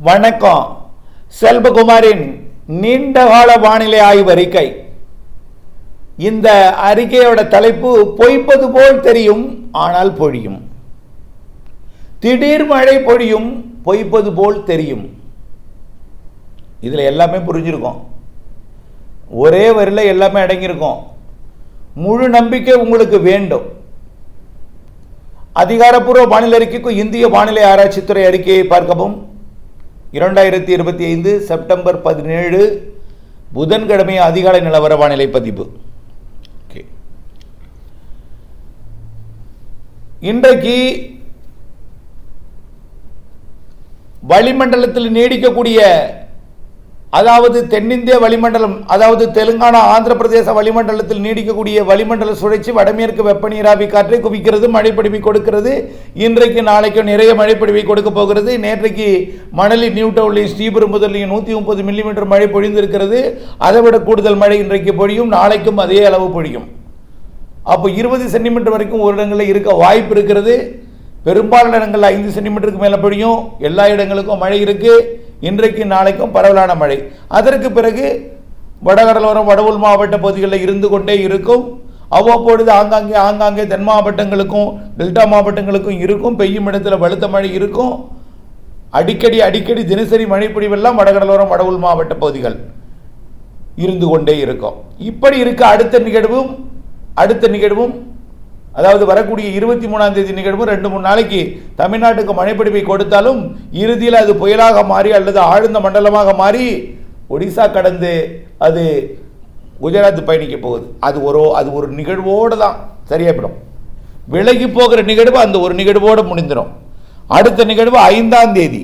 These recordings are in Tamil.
வணக்கம். செல்வகுமாரின் நீண்டகால வானிலை ஆய்வு அறிக்கை. இந்த அறிக்கையோட தலைப்பு பொய்ப்பது போல் தெரியும் ஆனால் பொழியும். திடீர் மழை பொழியும், பொய்ப்பது போல் தெரியும். இதில் எல்லாமே புரிஞ்சிருக்கும். ஒரே வரியில் எல்லாமே அடங்கியிருக்கும். முழு நம்பிக்கை உங்களுக்கு வேண்டும். அதிகாரப்பூர்வ வானிலை அறிக்கைக்கு இந்திய வானிலை ஆராய்ச்சித்துறை அறிக்கையை பார்க்கவும். 2025 செப்டம்பர் 17 புதன்கிழமை அதிகாலை நிலவர வானிலை பதிவு. இன்றைக்கு வளிமண்டலத்தில் நீடிக்கக்கூடிய, அதாவது தென்னிந்திய வளிமண்டலம், அதாவது தெலுங்கானா ஆந்திர பிரதேச வளிமண்டலத்தில் நீடிக்கக்கூடிய வளிமண்டல சுழற்சி வடமேற்கு வெப்பநீராவி காற்றை குவிக்கிறது, மழைப்பொழிவை கொடுக்கிறது. இன்றைக்கு நாளைக்கு நிறைய மழைப்பொழிவை கொடுக்க போகிறது. நேற்றைக்கு மணலி, நியூடவுன்லையும் ஸ்ரீபெரும்புதூர்லையும் 130 மில்லிமீட்டர் மழை பொழிந்திருக்கிறது. அதை விட கூடுதல் மழை இன்றைக்கு பொழியும், நாளைக்கும் அதே அளவு பொழியும். அப்போ 20 சென்டிமீட்டர் வரைக்கும் ஒரு இடங்களில் இருக்க வாய்ப்பு இருக்கிறது. பெரும்பாலான இடங்களில் 5 சென்டிமீட்டருக்கு மேலே பொழியும். எல்லா இடங்களுக்கும் மழை இருக்கு. இன்றைக்கு நாளைக்கும் பரவலான மழை. அதற்கு பிறகு வடகடலோரம், வடவுள் மாவட்ட பகுதிகளில் இருந்து கொண்டே இருக்கும். அவ்வப்பொழுது ஆங்காங்கே தென் மாவட்டங்களுக்கும் டெல்டா மாவட்டங்களுக்கும் இருக்கும். பெய்யும் இடத்துல வலுத்த மழை இருக்கும். அடிக்கடி தினசரி மழை பொழிவெல்லாம் வடகடலோரம், வடவுள் மாவட்ட பகுதிகள் இருந்து கொண்டே இருக்கும். இப்படி இருக்க அடுத்த நிகழ்வும் அதாவது வரக்கூடிய 23ஆம் தேதி நிகழ்வு 2-3 நாளைக்கு தமிழ்நாட்டுக்கு மழைப்பொழிவை கொடுத்தாலும் இறுதியில் அது புயலாக மாறி அல்லது ஆழ்ந்த மண்டலமாக மாறி ஒடிசா கடந்து அது குஜராத் பயணிக்க போகுது. அது ஒரு நிகழ்வோடு தான் சரியாயிடும். விலகி போகிற நிகழ்வு அந்த ஒரு நிகழ்வோடு முடிந்துடும். அடுத்த நிகழ்வு 5ஆம் தேதி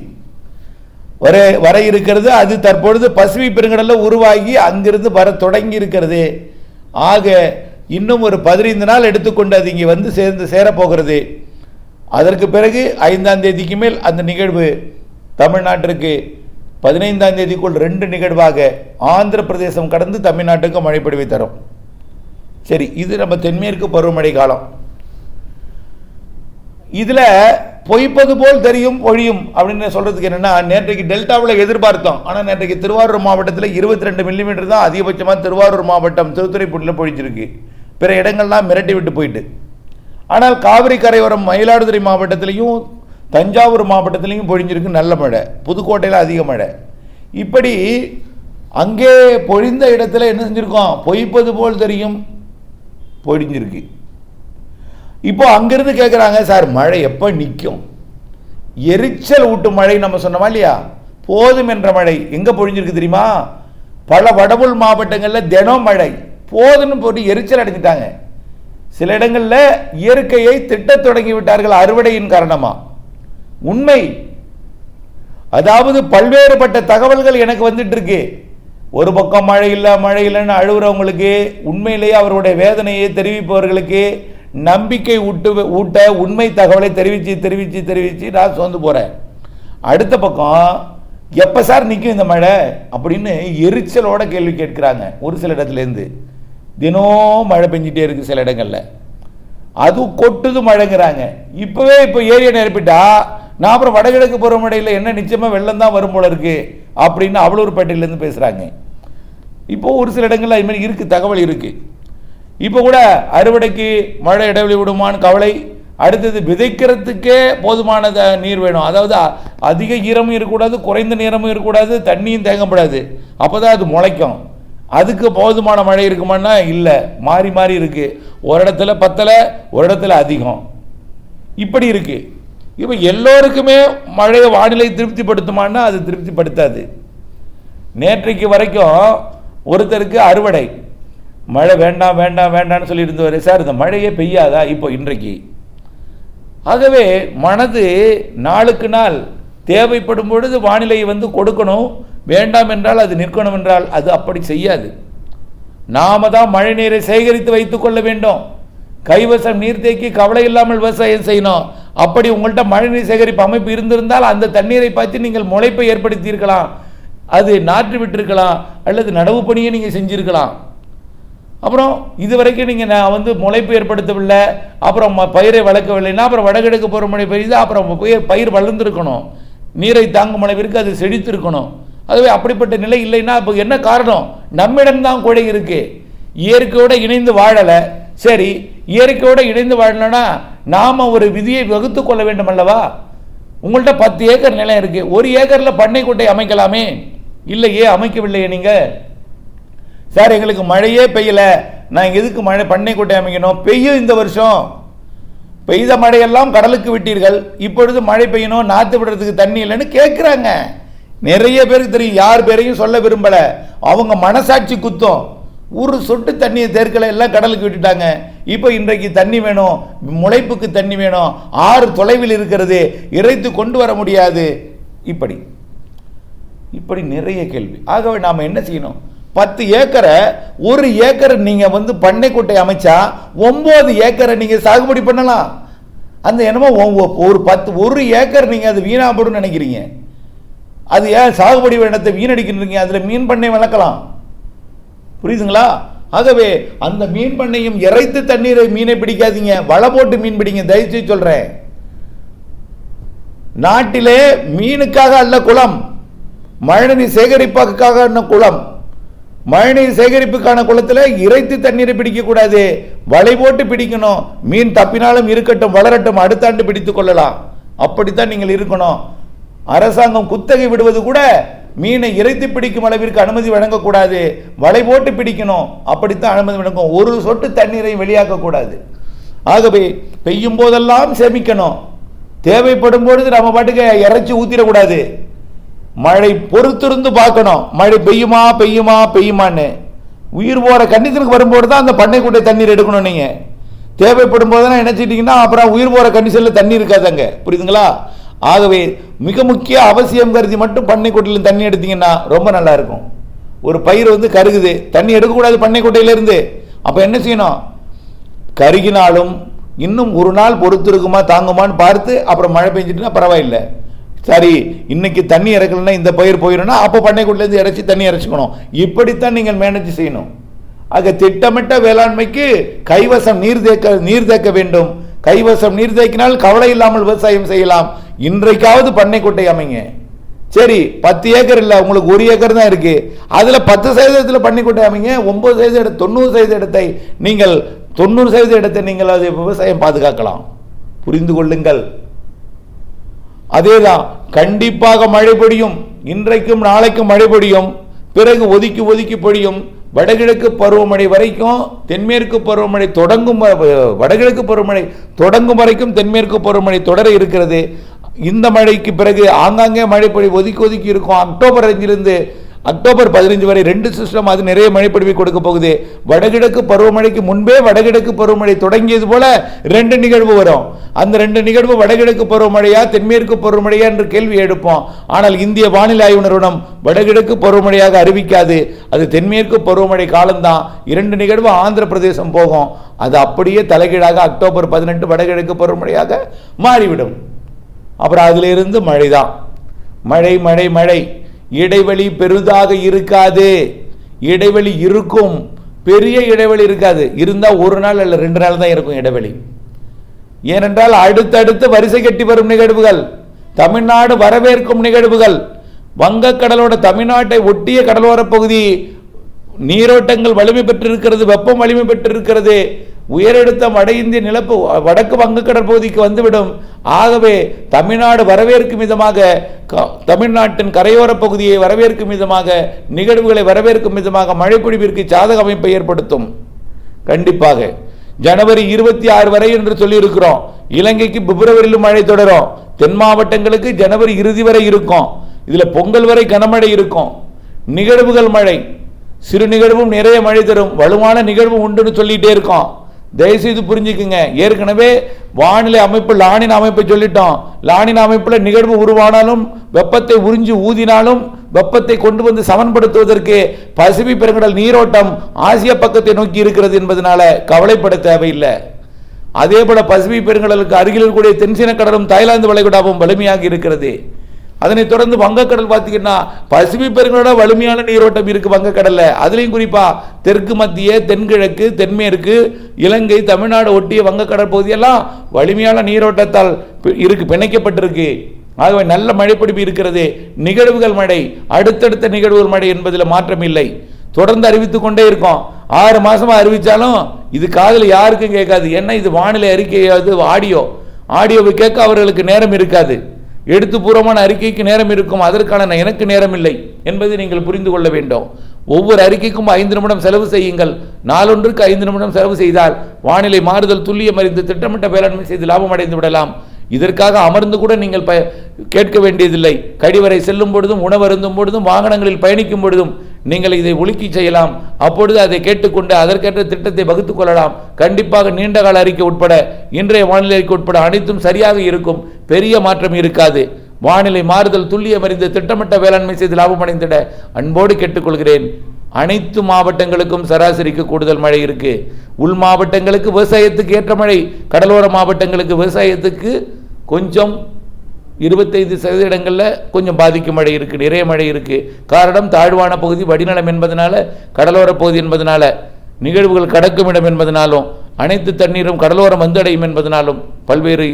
வர இருக்கிறது. அது தற்பொழுது பசிபிக் பெருங்கடலில் உருவாகி அங்கிருந்து வர தொடங்கி இருக்கிறது. ஆக இன்னும் ஒரு 15 நாள் எடுத்துக்கொண்டு அது இங்கே வந்து சேரப்போகிறது. அதற்கு பிறகு 5ஆம் தேதிக்கு மேல் அந்த நிகழ்வு தமிழ்நாட்டிற்கு 15ஆம் தேதிக்குள் 2 நிகழ்வாக ஆந்திர பிரதேசம் கடந்து தமிழ்நாட்டுக்கு மழைப்பொழிவை தரும். சரி, இது நம்ம தென்மேற்கு பருவமழை காலம். இதில் பொய்ப்பது போல் தெரியும் பொழியும் அப்படின்னு சொல்றதுக்கு என்னன்னா, நேற்றைக்கு டெல்டாவில் எதிர்பார்த்தோம். ஆனால் நேற்றைக்கு திருவாரூர் மாவட்டத்தில் 22 மில்லிமீட்டர் தான் அதிகபட்சமாக திருவாரூர் மாவட்டம் திருத்துறைப்பூண்டில் பொழிஞ்சிருக்கு. பிற இடங்கள்லாம் மிரட்டி விட்டு போயிட்டு. ஆனால் காவிரி கரையோரம் மயிலாடுதுறை மாவட்டத்திலையும் தஞ்சாவூர் மாவட்டத்திலையும் பொழிஞ்சிருக்கு நல்ல மழை. புதுக்கோட்டையில் அதிக மழை. இப்படி அங்கே பொழிந்த இடத்துல என்ன செஞ்சிருக்கோம், பொய்ப்பது போல் தெரியும் பொழிஞ்சிருக்கு. இப்போ அங்கிருந்து கேட்குறாங்க, சார் மழை எப்போ நிற்கும்? எரிச்சல் ஊட்டும் மழை நம்ம சொன்னோமா இல்லையா? போதும் என்ற மழை எங்கே பொழிஞ்சிருக்கு தெரியுமா? பல வடவுள் மாவட்டங்களில் தினம் மழை. போதுன்னு போட்டு எரிச்சல் அடைஞ்சிட்டாங்க. சில இடங்களில் இயற்கையை திட்டத் தொடங்கி விட்டார்கள் அறுவடையின் காரணமா. உண்மை. அதாவது பல்வேறுபட்ட தகவல்கள் எனக்கு வந்துட்டு இருக்கு. ஒரு பக்கம் மழை இல்லைன்னு அழுகுறவங்களுக்கு, உண்மையிலேயே அவருடைய வேதனையை தெரிவிப்பவர்களுக்கு நம்பிக்கை ஊட்ட உண்மை தகவலை தெரிவிச்சு நான் சோர்ந்து போகிறேன். அடுத்த பக்கம் எப்போ சார் நிற்கும் இந்த மழை அப்படின்னு எரிச்சலோட கேள்வி கேட்குறாங்க. ஒரு சில இடத்துலேருந்து தினம் மழை பெஞ்சிட்டே இருக்குது. சில இடங்களில் அதுவும் கொட்டுது மழைங்கிறாங்க. இப்போ ஏரியா நிரப்பிட்டா நான் அப்புறம் வடகிழக்கு பருவமழையில் என்ன நிச்சயமாக வெள்ளம் தான் வரும் போல இருக்குது அப்படின்னு அவலூர்பேட்டையிலேருந்து பேசுகிறாங்க. இப்போ ஒரு சில இடங்களில் அது மாதிரி இருக்குது, தகவல் இருக்குது. இப்போ கூட அறுவடைக்கு மழை இடைவெளி விடுமான்னு கவலை. அடுத்தது விதைக்கிறதுக்கே போதுமான நீர் வேணும். அதாவது அதிக ஈரமும் இருக்கக்கூடாது, குறைந்த நீரமும் இருக்கக்கூடாது, தண்ணியும் தேங்கப்படாது. அப்போ தான் அது முளைக்கும். அதுக்கு போதுமான மழை இருக்குமான்னா இல்லை, மாறி இருக்கு. ஒரு இடத்துல பத்தலை, ஒரு இடத்துல அதிகம். இப்படி இருக்கு. இப்போ எல்லோருக்குமே மழையை வானிலை திருப்திப்படுத்துமான்னா அது திருப்திப்படுத்தாது. நேற்றைக்கு வரைக்கும் ஒருத்தருக்கு அறுவடை மழை வேண்டாம்னு சொல்லி இருந்தவர், சார் இந்த மழையே பெய்யாதா இப்போ இன்றைக்கு? ஆகவே மனது நாளுக்கு நாள் தேவைப்படும் பொழுது வானிலையை கொடுக்கணும். வேண்டாம் என்றால் அது நிற்கணும் என்றால் அது அப்படி செய்யாது. நாம தான் மழை நீரை சேகரித்து வைத்துக் கொள்ள வேண்டும். கைவசம் நீர்த்தேக்கி கவலை இல்லாமல் விவசாயம் செய்யணும். அப்படி உங்கள்கிட்ட மழைநீர் சேகரிப்பு அமைப்பு இருந்திருந்தால் அந்த தண்ணீரை பார்த்து நீங்கள் முளைப்பை ஏற்படுத்தி இருக்கலாம், அது நாற்று விட்டிருக்கலாம், அல்லது நடவு பணியை நீங்கள் செஞ்சிருக்கலாம். அப்புறம் இதுவரைக்கும் நீங்கள் நான் முளைப்பு ஏற்படுத்தவில்லை, அப்புறம் பயிரை வளர்க்கவில்லைன்னா அப்புறம் வடகிழக்கு பருவமழை பெய்யுது, அப்புறம் பயிர் வளர்ந்துருக்கணும். நீரை தாங்கும் அளவிற்கு அது செழித்திருக்கணும். அதுவே அப்படிப்பட்ட நிலை இல்லைன்னா இப்போ என்ன காரணம்? நம்மிடம்தான் குறை இருக்கு. இயற்கையோடு இணைந்து வாழலை. சரி, இயற்கையோடு இணைந்து வாழலைன்னா நாம் ஒரு விதியை வகுத்து கொள்ள வேண்டும் அல்லவா? உங்கள்கிட்ட 10 ஏக்கர் நிலம் இருக்கு, 1 ஏக்கரில் பண்ணைக்குட்டை அமைக்கலாமே. இல்லையே, அமைக்கவில்லையே நீங்கள். சார் எங்களுக்கு மழையே பெய்யல, நான் எதுக்கு பண்ணைக்குட்டை அமைக்கணும்? பெய்யும் இந்த வருஷம். பெய்த மழையெல்லாம் கடலுக்கு விட்டீர்கள், இப்பொழுது மழை பெய்யணும், நாற்று விடுறதுக்கு தண்ணி இல்லைன்னு கேட்குறாங்க. நிறைய பேருக்கு தெரியும், யார் பேரையும் சொல்ல விரும்பலை. அவங்க மனசாட்சி குத்தம். ஒரு சொட்டு தண்ணியை தேர்க்கலை, எல்லாம் கடலுக்கு விட்டுட்டாங்க. இப்போ இன்றைக்கு தண்ணி வேணும், முளைப்புக்கு தண்ணி வேணும், 6 தொலைவில் இருக்கிறது, இறைத்து கொண்டு வர முடியாது. இப்படி நிறைய கேள்வி. ஆகவே நாம் என்ன செய்யணும்? 10 ஏக்கரை 1 ஏக்கரை நீங்கள் பண்ணைக்குட்டை அமைச்சா 9 ஏக்கரை நீங்கள் சாகுபடி பண்ணலாம். அந்த என்னமோ ஒரு 1 ஏக்கர் நீங்கள் அது வீணாப்படும் நினைக்கிறீங்க. அது ஏன் சாகுபடி இடத்தை வீணடிக்கிறீங்க? அதில் மீன் பண்ணை வளர்க்கலாம். புரியுதுங்களா? ஆகவே அந்த மீன் பண்ணையும் இறைத்து தண்ணீரை மீனை பிடிக்காதீங்க, வலை போட்டு மீன் பிடிங்க. தயவுசெய்து சொல்றேன், நாட்டிலே மீனுக்காக அல்ல குளம், மழைநீர் சேகரிப்புக்காக குளம். மழைநீர் சேகரிப்புக்கான குளத்தில் இறைத்து தண்ணீரை பிடிக்கக்கூடாது, வலை போட்டு பிடிக்கணும். மீன் தப்பினாலும் இருக்கட்டும், வளரட்டும், அடுத்த ஆண்டு பிடித்துக் கொள்ளலாம். அப்படித்தான் நீங்கள் இருக்கணும். அரசாங்கம் குத்தகை விடுவது கூட மீனை இறைத்து பிடிக்கும் அளவிற்கு அனுமதி வழங்கக்கூடாது, வலை போட்டு பிடிக்கணும். அப்படித்தான் அனுமதி வழங்கும். ஒரு சொட்டு தண்ணீரை வெளியாக்கக்கூடாது. ஆகவே பெய்யும் போதெல்லாம் சேமிக்கணும். தேவைப்படும் பொழுது நம்ம பாட்டுக்கு இறைச்சி ஊத்திடக்கூடாது. மழை பொறுத்திருந்து பார்க்கணும், மழை பெய்யுமா பெய்யுமா பெய்யுமான்னு. உயிர் போகிற கண்டிஷனுக்கு வரும்போது தான் அந்த பண்ணைக்குட்டை தண்ணீர் எடுக்கணும். நீங்கள் தேவைப்படும் போதெல்லாம் நினைச்சிட்டிங்கன்னா அப்புறம் உயிர் போகிற கண்டிஷனில் தண்ணி இருக்காதாங்க. புரியுதுங்களா? ஆகவே மிக முக்கிய அவசியம் கருதி மட்டும் பண்ணைக்குட்டையில் தண்ணி எடுத்தீங்கன்னா ரொம்ப நல்லா இருக்கும். ஒரு பயிர் கருகுது, தண்ணி எடுக்கக்கூடாது பண்ணைக்குட்டையிலிருந்து. அப்போ என்ன செய்யணும்? கருகினாலும் இன்னும் ஒரு நாள் பொறுத்து இருக்குமா தாங்குமான்னு பார்த்து அப்புறம் மழை பெஞ்சிட்டுனா பரவாயில்லை. சரி, இன்னைக்கு தண்ணி இறக்கலன்னா இந்த பயிர் போயிடும்னா அப்போ பண்ணைக்குட்டையிலேருந்து இறைச்சி தண்ணி இறைச்சிக்கணும். இப்படித்தான் நீங்கள் மேனேஜ் செய்யணும். ஆக திட்டமிட்ட வேளாண்மைக்கு கைவசம் நீர் தேக்க வேண்டும். கைவசம் நீர் தேக்கினால் கவலை இல்லாமல் விவசாயம் செய்யலாம். இன்றைக்காவது பண்ணைக்குட்டை அமைங்க. சரி, 10 ஏக்கர் இல்லை, உங்களுக்கு 1 ஏக்கர் தான் இருக்கு, அதில் 10% பண்ணைக்குட்டை அமைங்க. 9% 90% இடத்தை நீங்கள் 90% இடத்தை நீங்கள் அது விவசாயம் பாதுகாக்கலாம். புரிந்து கொள்ளுங்கள். அதேதான், கண்டிப்பாக மழை பொழியும். இன்றைக்கும் நாளைக்கும் மழை பொழியும், பிறகு ஒதுக்கி ஒதுக்கி பொழியும். வடகிழக்கு பருவமழை வரைக்கும் தென்மேற்கு பருவமழை தொடங்கும், வடகிழக்கு பருவமழை தொடங்கும் வரைக்கும் தென்மேற்கு பருவமழை தொடர இருக்கிறது. இந்த மழைக்கு பிறகு ஆங்காங்கே மழை பொழிவு ஒதுக்கி ஒதுக்கி இருக்கும். அக்டோபர் 5லிருந்து அக்டோபர் 15 வரை 2 சிஸ்டம் அது நிறைய மழை பொழிவை கொடுக்க போகுது. வடகிழக்கு பருவமழைக்கு முன்பே வடகிழக்கு பருவமழை தொடங்கியது போல 2 நிகழ்வு வரும். அந்த 2 நிகழ்வு வடகிழக்கு பருவமழையா தென்மேற்கு பருவமழையா என்று கேள்வி எடுப்போம். ஆனால் இந்திய வானிலை ஆய்வு நிறுவனம் வடகிழக்கு பருவமழையாக அறிவிக்காது, அது தென்மேற்கு பருவமழை காலம்தான். 2 நிகழ்வு ஆந்திர பிரதேசம் போகும், அது அப்படியே தலைகீழாக அக்டோபர் 18 வடகிழக்கு பருவமழையாக மாறிவிடும். அப்புறம் அதிலிருந்து மழை தான். மழை மழை மழை. இடைவெளி பெரிதாக இருக்காது. இடைவெளி இருக்கும், பெரிய இடைவெளி இருக்காது. இருந்தால் 1 நாள் அல்ல 2 நாள் தான் இருக்கும் இடைவெளி. ஏனென்றால் அடுத்தடுத்து வரிசை கட்டி வரும் நிகழ்வுகள், தமிழ்நாடு வரவேற்கும் நிகழ்வுகள். வங்கக்கடலோட தமிழ்நாட்டை ஒட்டிய கடலோர பகுதி நீரோட்டங்கள் வலிமை பெற்றிருக்கிறது, வெப்பம் வலிமை பெற்றிருக்கிறது. உயரழுத்தம் வட இந்திய நிலப்பு வடக்கு வங்கக்கடல் பகுதிக்கு வந்துவிடும். ஆகவே தமிழ்நாடு வரவேற்கும் விதமாக, தமிழ்நாட்டின் கரையோர பகுதியை வரவேற்கும் விதமாக, நிகழ்வுகளை வரவேற்கும் விதமாக மழை பொழிவிற்கு சாதக அமைப்பை ஏற்படுத்தும். கண்டிப்பாக ஜனவரி 26 வரை என்று சொல்லியிருக்கிறோம். இலங்கைக்கு பிப்ரவரியிலும் மழை தொடரும். தென் மாவட்டங்களுக்கு ஜனவரி இறுதி வரை இருக்கும். இதில் பொங்கல் வரை கனமழை இருக்கும். நிகழ்வுகள் மழை, சிறு நிகழ்வும் நிறைய மழை தரும், வலுவான நிகழ்வு உண்டுன்னு சொல்லிட்டே இருக்கோம். தயவுசெய்து புரிஞ்சுக்குங்க. ஏற்கனவே வானிலை அமைப்பு லானின் அமைப்பை சொல்லிட்டோம். லானின் அமைப்பில் நிகழ்வு உருவானாலும் வெப்பத்தை உறிஞ்சி ஊதினாலும் வெப்பத்தை கொண்டு வந்து சமன்படுத்துவதற்கு பசிபிக் பெருங்கடல் நீரோட்டம் ஆசிய பக்கத்தை நோக்கி இருக்கிறது என்பதனால கவலைப்பட தேவையில்லை. அதே போல பசிபிக் பெருங்கடலுக்கு அருகில் கூடிய தென்சீன கடலும் தாய்லாந்து வளைகுடாவும் வலிமையாக இருக்கிறது. அதனைத் தொடர்ந்து வங்கக்கடல் பார்த்தீங்கன்னா பசிபிக் பெருங்கடலோட வலிமையான நீரோட்டம் இருக்கு வங்கக்கடல்ல. அதுலேயும் குறிப்பா தெற்கு மத்திய, தென்கிழக்கு, தென்மேற்கு, இலங்கை, தமிழ்நாடு ஒட்டிய வங்கக்கடல் பகுதியெல்லாம் வலிமையான நீரோட்டத்தால் இருக்கு, பிணைக்கப்பட்டிருக்கு. ஆகவே நல்ல மழைப்பிடிப்பு இருக்கிறது. நிகழ்வுகள் மழை, அடுத்தடுத்த நிகழ்வுகள் மழை என்பதில் மாற்றம் இல்லை. தொடர்ந்து அறிவித்து கொண்டே இருக்கோம். 6 மாசமா அறிவிச்சாலும் இது காதில் யாருக்கும் கேட்காது. ஏன்னா இது வானிலை அறிக்கையாவது ஆடியோவை கேட்க அவர்களுக்கு நேரம் இருக்காது. எழுத்துப்பூர்வமான அறிக்கைக்கு நேரம் இருக்கும், அதற்கான எனக்கு நேரம் இல்லை என்பதை நீங்கள் புரிந்து கொள்ள வேண்டும். ஒவ்வொரு அறிக்கைக்கும் 5 நிமிடம் செலவு செய்யுங்கள். நாளொன்றுக்கு 5 நிமிடம் செலவு செய்தால் வானிலை மாறுதல் துல்லியம் அறிந்து திட்டமிட்ட வேளாண்மை செய்து லாபம் அடைந்து விடலாம். இதற்காக அமர்ந்து கூட நீங்கள் கேட்க வேண்டியதில்லை. கழிவறை செல்லும் பொழுதும், உணவு அருந்தும் பொழுதும், வாகனங்களில் பயணிக்கும் பொழுதும் நீங்கள் இதை ஒழுக்கி செய்யலாம். அப்பொழுது அதை கேட்டுக்கொண்டு அதற்கேற்ற திட்டத்தை வகுத்துக் கொள்ளலாம். கண்டிப்பாக நீண்டகால அறிக்கை உட்பட, இன்றைய வானிலை அறிக்கை உட்பட அனைத்தும் சரியாக இருக்கும். பெரிய மாற்றம் இருக்காது. வானிலை மாறுதல் துல்லியம் அறிந்து திட்டமிட்ட வேளாண்மை செய்து லாபம் அடைந்திட அன்போடு கேட்டுக்கொள்கிறேன். அனைத்து மாவட்டங்களுக்கும் சராசரிக்கு கூடுதல் மழை இருக்கு. உள் மாவட்டங்களுக்கு விவசாயத்துக்கு ஏற்ற மழை, கடலோர மாவட்டங்களுக்கு விவசாயத்துக்கு கொஞ்சம் 25% கொஞ்சம் பாதிக்கும் மழை இருக்கு, நிறைய மழை இருக்கு. காரணம் தாழ்வான பகுதி, வடிநிலம் என்பதனால, கடலோர பகுதி என்பதனால, நிகழ்வுகள் கடக்கும் இடம் என்பதனாலும், அனைத்து தண்ணீரும் கடலோரம் வந்தடையும் என்பதனாலும் பல்வேறு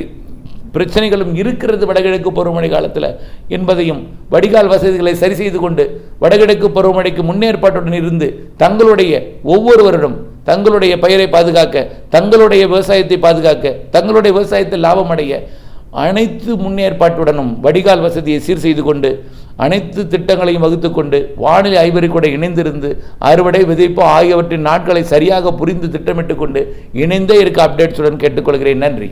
பிரச்சனைகளும் இருக்கிறது வடகிழக்கு பருவமழை காலத்தில் என்பதையும், வடிகால் வசதிகளை சரி செய்து கொண்டு வடகிழக்கு பருவமழைக்கு முன்னேற்பாட்டுடன் இருந்து தங்களுடைய ஒவ்வொருவரிடம் தங்களுடைய பயிரை பாதுகாக்க, தங்களுடைய விவசாயத்தை பாதுகாக்க, தங்களுடைய விவசாயத்தில் லாபம் அடைய அனைத்து முன்னேற்பாட்டுடனும் வடிகால் வசதியை சீர் செய்து கொண்டு அனைத்து திட்டங்களையும் வகுத்துக்கொண்டு வானிலை ஆய்வறி கூட இணைந்திருந்து அறுவடை, விதைப்பு ஆகியவற்றின் நாட்களை சரியாக புரிந்து திட்டமிட்டு கொண்டு இணைந்தே இருக்க அப்டேட்ஸுடன் கேட்டுக்கொள்கிறேன். நன்றி.